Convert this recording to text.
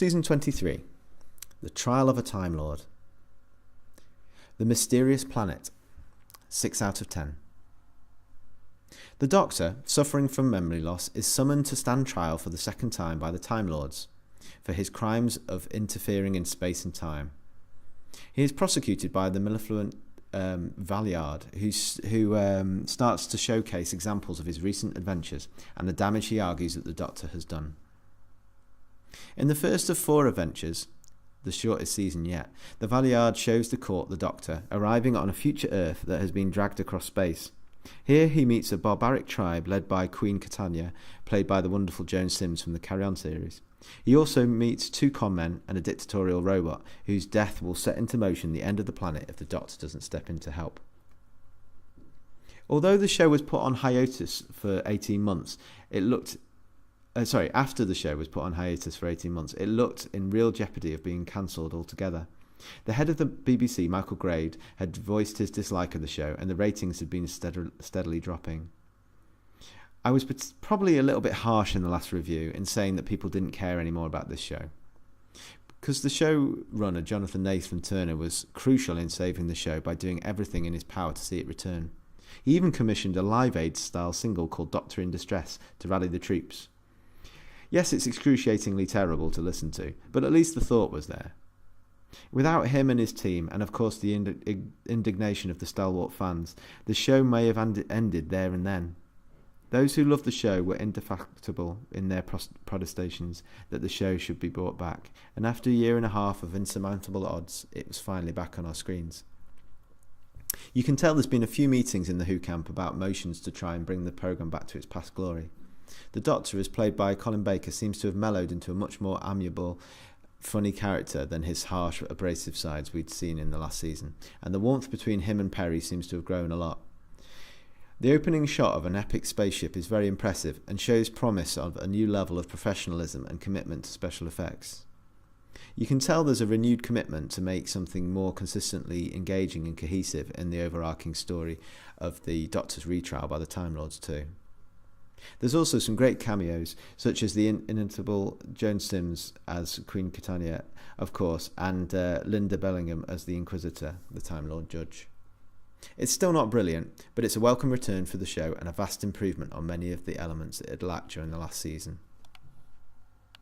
Season 23. The Trial of a Time Lord. The Mysterious Planet. 6 out of 10. The Doctor, suffering from memory loss, is summoned to stand trial for the second time by the Time Lords for his crimes of interfering in space and time. He is prosecuted by the malevolent Valeyard, who starts to showcase examples of his recent adventures and the damage he argues that the Doctor has done. In the first of 4 adventures, the shortest season yet, the Valeyard shows the court the Doctor arriving on a future Earth that has been dragged across space. Here he meets a barbaric tribe led by Queen Catania, played by the wonderful Joan Sims from the Carry On series. He also meets 2 conmen and a dictatorial robot, whose death will set into motion the end of the planet if the Doctor doesn't step in to help. Although the show was put on hiatus for 18 months, after the show was put on hiatus for 18 months, it looked in real jeopardy of being cancelled altogether. The head of the BBC, Michael Grade, had voiced his dislike of the show, and the ratings had been steadily dropping. I was probably a little bit harsh in the last review in saying that people didn't care anymore about this show, because the showrunner, Jonathan Nathan-Turner, was crucial in saving the show by doing everything in his power to see it return. He even commissioned a Live Aid-style single called Doctor in Distress to rally the troops. Yes, it's excruciatingly terrible to listen to, but at least the thought was there. Without him and his team, and of course the indignation of the stalwart fans, the show may have ended there and then. Those who loved the show were indefatigable in their protestations that the show should be brought back, and after a year and a half of insurmountable odds, it was finally back on our screens. You can tell there's been a few meetings in the Who camp about motions to try and bring the programme back to its past glory. The Doctor, as played by Colin Baker, seems to have mellowed into a much more amiable, funny character than his harsh, abrasive sides we'd seen in the last season, and the warmth between him and Perry seems to have grown a lot. The opening shot of an epic spaceship is very impressive and shows promise of a new level of professionalism and commitment to special effects. You can tell there's a renewed commitment to make something more consistently engaging and cohesive in the overarching story of the Doctor's retrial by the Time Lords too. There's also some great cameos, such as the inimitable Joan Sims as Queen Catania, of course, and Linda Bellingham as the Inquisitor, the Time Lord Judge. It's still not brilliant, but it's a welcome return for the show and a vast improvement on many of the elements it had lacked during the last season.